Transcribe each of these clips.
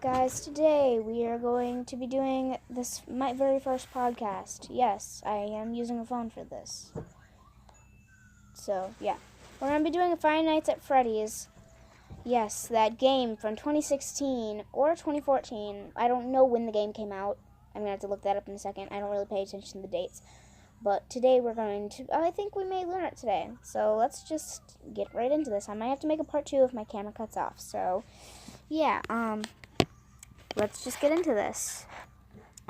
guys, today we are going to be doing my very first podcast. Yes, I am using a phone for this. So, yeah. We're going to be doing Five Nights at Freddy's. Yes, that game from 2016 or 2014. I don't know when the game came out. I'm going to have to look that up in a second. I don't really pay attention to the dates. But today we're going to, I think we may learn it today. So let's just get right into this. I might have to make a part 2 if my camera cuts off. So, yeah, let's just get into this.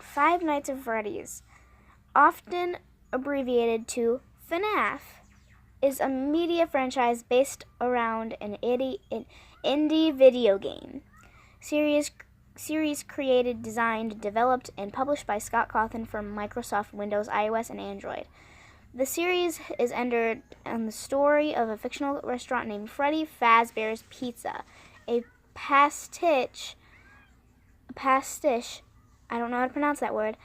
Five Nights at Freddy's, often abbreviated to Fnaf, is a media franchise based around an indie video game series created, designed, developed, and published by Scott Cawthon for Microsoft Windows, iOS, and Android. The series is centered on the story of a fictional restaurant named Freddy Fazbear's Pizza, a pastiche, I don't know how to pronounce that word,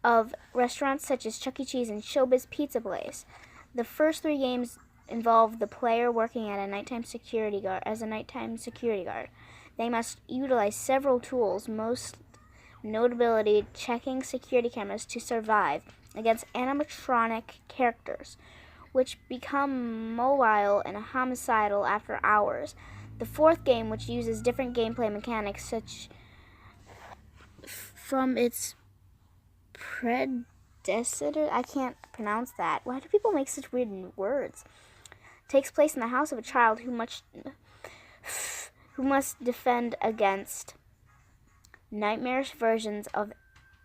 of restaurants such as Chuck E. Cheese and Showbiz Pizza Place. The first 3 games involve the player working at a nighttime security guard. They must utilize several tools, most notably checking security cameras, to survive against animatronic characters, which become mobile and homicidal after hours. The 4th game, which uses different gameplay mechanics, such from its predecessor, I can't pronounce that. Why do people make such weird words? Takes place in the house of a child who must defend against nightmarish versions of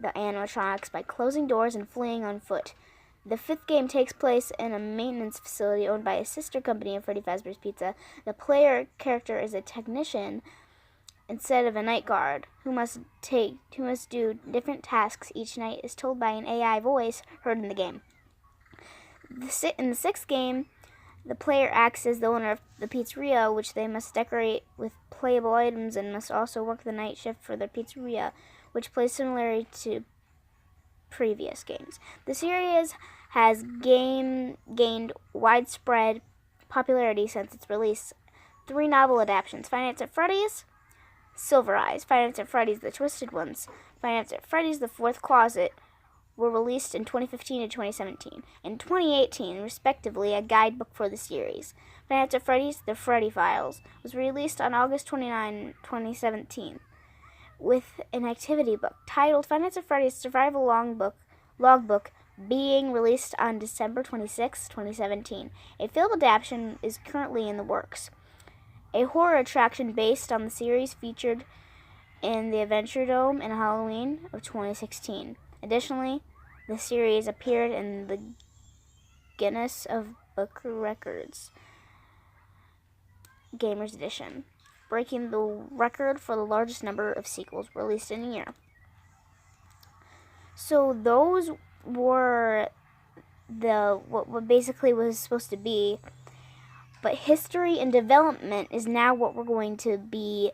the animatronics by closing doors and fleeing on foot. The 5th game takes place in a maintenance facility owned by a sister company of Freddy Fazbear's Pizza. The player character is a technician instead of a night guard who must do different tasks each night, is told by an AI voice heard in the game. In the 6th game, the player acts as the owner of the pizzeria, which they must decorate with playable items, and must also work the night shift for their pizzeria, which plays similarly to previous games. The series has gained widespread popularity since its release. 3 novel adaptations: Five Nights at Freddy's, Silver Eyes, Five Nights at Freddy's, The Twisted Ones, Five Nights at Freddy's, The Fourth Closet, were released in 2015 and 2017. In 2018, respectively, a guidebook for the series. Five Nights at Freddy's, The Freddy Files, was released on August 29, 2017, with an activity book titled Five Nights at Freddy's Survival Logbook being released on December 26, 2017. A film adaptation is currently in the works. A horror attraction based on the series featured in the Adventure Dome in Halloween of 2016. Additionally, the series appeared in the Guinness Book of Records Gamers Edition, breaking the record for the largest number of sequels released in a year. So those were what basically was supposed to be. But history and development is now what we're going to be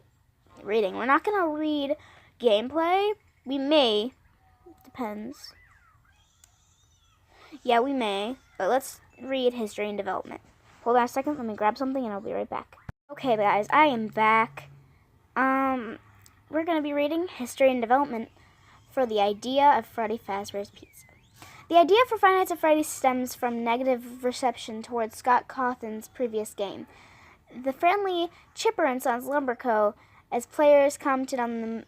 reading. We're not going to read gameplay. We may. Depends. Yeah, we may. But let's read history and development. Hold on a second. Let me grab something and I'll be right back. Okay, guys. I am back. We're going to be reading history and development for the idea of Freddy Fazbear's Pizza. The idea for Five Nights at Freddy's stems from negative reception towards Scott Cawthon's previous game. The friendly Chipper & Sons Lumber Co., as players commented on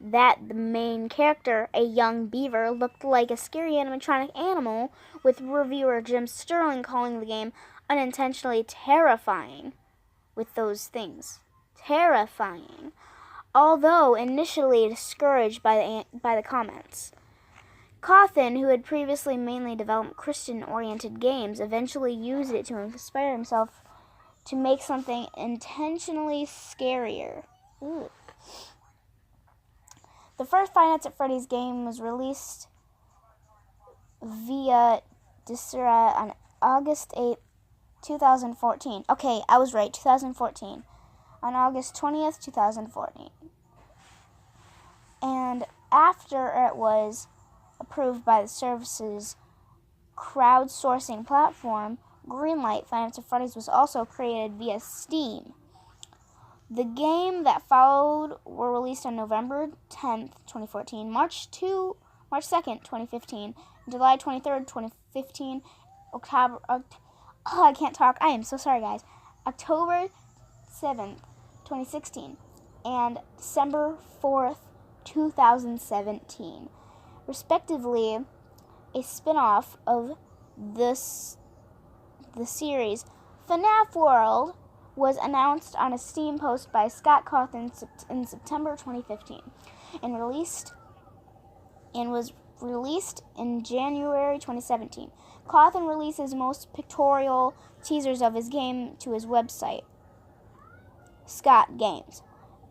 that the main character, a young beaver, looked like a scary animatronic animal, with reviewer Jim Sterling calling the game unintentionally terrifying with those things. Terrifying. Although initially discouraged by the comments. Cawthon, who had previously mainly developed Christian-oriented games, eventually used it to inspire himself to make something intentionally scarier. Ooh. The first Five Nights at Freddy's game was released via Desc on August 8, 2014. Okay, I was right, 2014. On August 20th, 2014. And after it was approved by the service's crowdsourcing platform, Greenlight, Five Nights at Freddy's was also created via Steam. The game that followed were released on November 10th, 2014, March 2nd, 2015, July 23rd, 2015, I can't talk. I am so sorry, guys. October 7th, 2016, and December 4th, 2017, respectively. A spin-off of the series Fnaf World was announced on a Steam post by Scott Cawthon in September 2015 and was released in January 2017. Cawthon releases most pictorial teasers of his game to his website, Scott Games,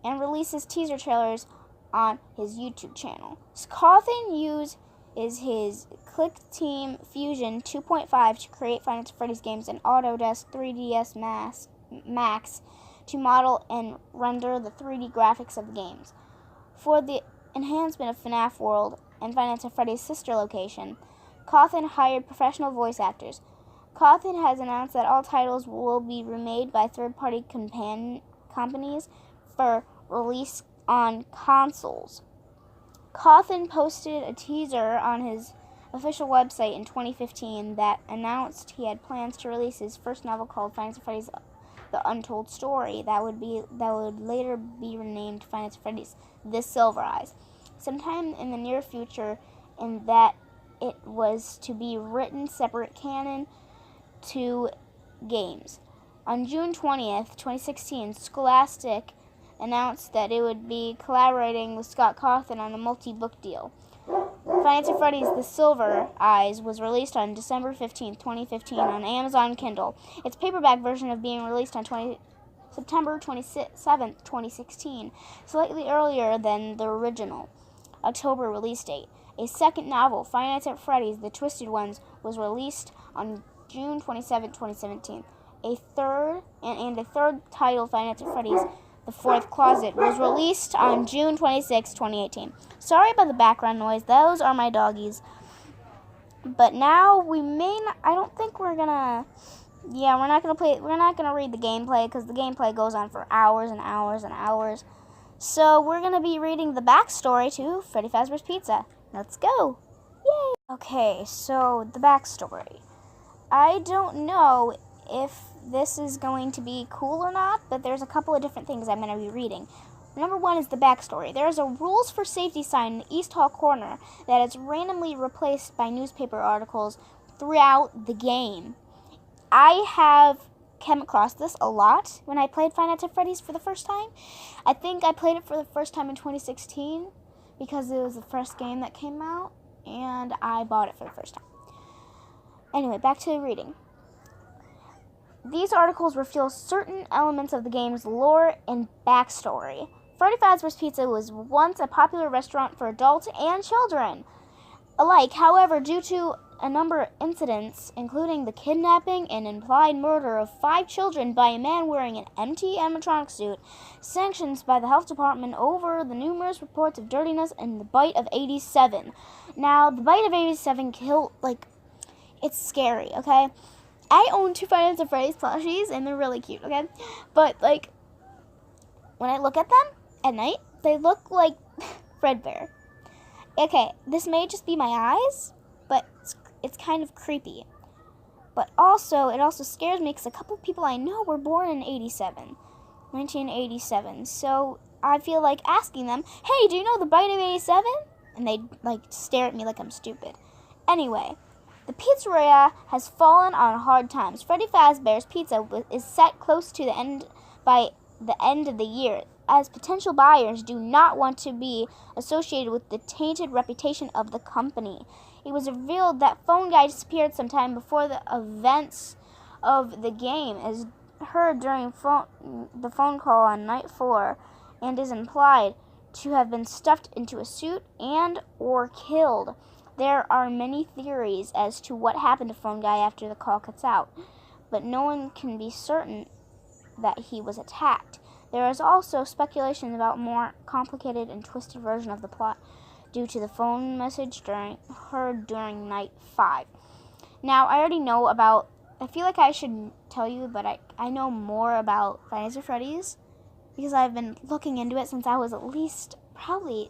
and releases teaser trailers on his YouTube channel. Cawthon uses his Click Team Fusion 2.5 to create Five Nights at Freddy's games and Autodesk 3ds Max to model and render the 3D graphics of the games. For the enhancement of Fnaf World and Five Nights at Freddy's sister location, Cawthon hired professional voice actors. Cawthon has announced that all titles will be remade by third-party companies for release on consoles. Cawthon posted a teaser on his official website in 2015 that announced he had plans to release his first novel called Five Nights at Freddy's The Untold Story that would later be renamed Five Nights at Freddy's The Silver Eyes sometime in the near future, and that it was to be written separate canon to games. On June 20th, 2016, Scholastic announced that it would be collaborating with Scott Cawthon on a multi-book deal. Five Nights at Freddy's The Silver Eyes was released on December 15th, 2015 on Amazon Kindle. Its paperback version of being released on September 27th, 2016, slightly earlier than the original October release date. A second novel, Five Nights at Freddy's The Twisted Ones, was released on June 27, 2017. A third title, Five Nights at Freddy's The Fourth Closet, was released on June 26, 2018. Sorry about the background noise. Those are my doggies. But now we're not gonna read the gameplay because the gameplay goes on for hours and hours and hours. So we're gonna be reading the backstory to Freddy Fazbear's Pizza. Let's go! Yay! Okay, so the backstory. I don't know if this is going to be cool or not, but there's a couple of different things I'm going to be reading. Number one is the backstory. There is a rules for safety sign in the East Hall corner that is randomly replaced by newspaper articles throughout the game. I have come across this a lot when I played Five Nights at Freddy's for the first time. I think I played it for the first time in 2016 because it was the first game that came out, and I bought it for the first time. Anyway, back to the reading. These articles reveal certain elements of the game's lore and backstory. Freddy Fazbear's Pizza was once a popular restaurant for adults and children alike. However, due to a number of incidents, including the kidnapping and implied murder of 5 children by a man wearing an empty animatronic suit, sanctions by the health department over the numerous reports of dirtiness and the Bite of 87. Now, the Bite of 87 killed, it's scary, okay? I own 2 Five Nights at Freddy's plushies, and they're really cute, okay? But, when I look at them at night, they look like Fredbear. Okay, this may just be my eyes, but it's kind of creepy. But also, it also scares me because a couple of people I know were born in 1987. So I feel like asking them, hey, do you know the Bite of 87? And they stare at me like I'm stupid. Anyway, the pizzeria has fallen on hard times. Freddy Fazbear's Pizza is set close to the end by the end of the year, as potential buyers do not want to be associated with the tainted reputation of the company. It was revealed that Phone Guy disappeared sometime before the events of the game, as heard during the phone call on night 4, and is implied to have been stuffed into a suit and or killed. There are many theories as to what happened to Phone Guy after the call cuts out, but no one can be certain that he was attacked. There is also speculation about more complicated and twisted version of the plot due to the phone message heard during night 5. Now, I already know about, I feel like I should tell you, but I know more about Five Nights at Freddy's because I've been looking into it since I was at least probably,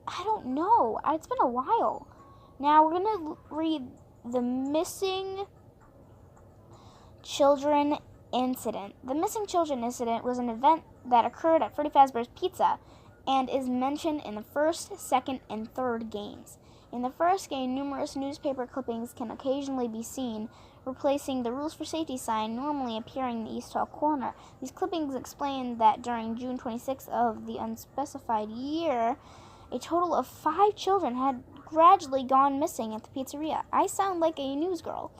I don't know, it's been a while. Now we're going to read the missing children incident. The missing children incident was an event that occurred at Freddy Fazbear's Pizza and is mentioned in the first, second, and third games. In the first game, numerous newspaper clippings can occasionally be seen, replacing the Rules for Safety sign normally appearing in the East Hall corner. These clippings explain that during June 26th of the unspecified year, a total of 5 children had gradually gone missing at the pizzeria. I sound like a news girl.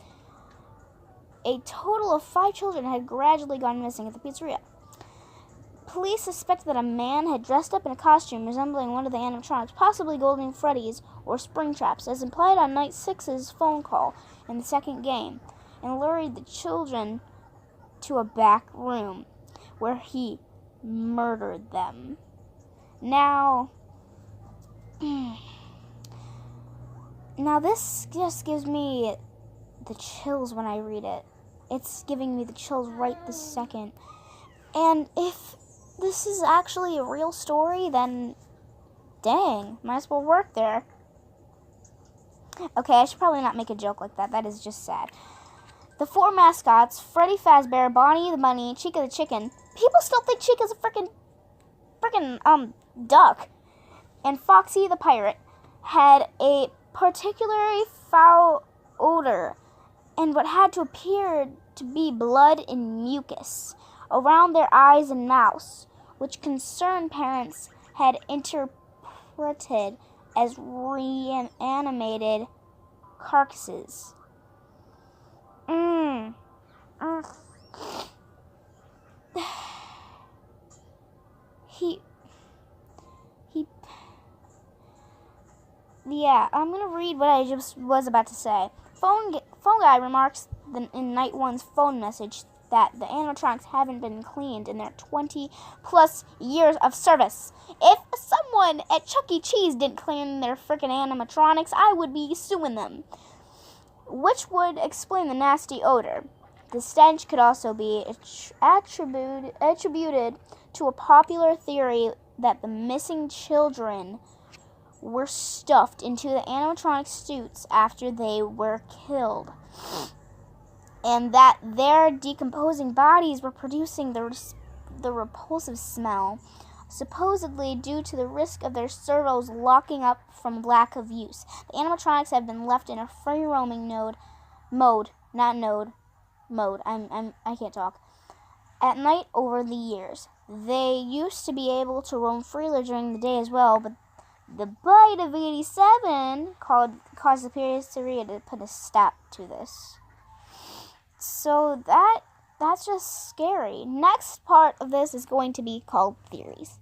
A total of 5 children had gradually gone missing at the pizzeria. Police suspect that a man had dressed up in a costume resembling one of the animatronics, possibly Golden Freddy's or Springtraps, as implied on Night 6's phone call in the second game, and lured the children to a back room where he murdered them. Now this just gives me the chills when I read it. It's giving me the chills right this second. And if this is actually a real story, then dang, might as well work there. Okay, I should probably not make a joke like that. That is just sad. The 4 mascots, Freddy Fazbear, Bonnie the Bunny, Chica the Chicken. People still think Chica's a freaking duck. And Foxy the Pirate had a particularly foul odor and what had to appear to be blood and mucus around their eyes and mouths, which concerned parents had interpreted as reanimated carcasses. Yeah, I'm going to read what I just was about to say. Phone Guy remarks in Night 1's phone message that the animatronics haven't been cleaned in their 20-plus years of service. If someone at Chuck E. Cheese didn't clean their frickin' animatronics, I would be suing them, which would explain the nasty odor. The stench could also be attributed to a popular theory that the missing children were stuffed into the animatronic suits after they were killed, and that their decomposing bodies were producing the repulsive smell, supposedly due to the risk of their servos locking up from lack of use. The animatronics have been left in a free-roaming mode. I can't talk. At night over the years. They used to be able to roam freely during the day as well, but the bite of 87 caused the pizzeria to put a stop to this. So that's just scary. Next part of this is going to be called theories.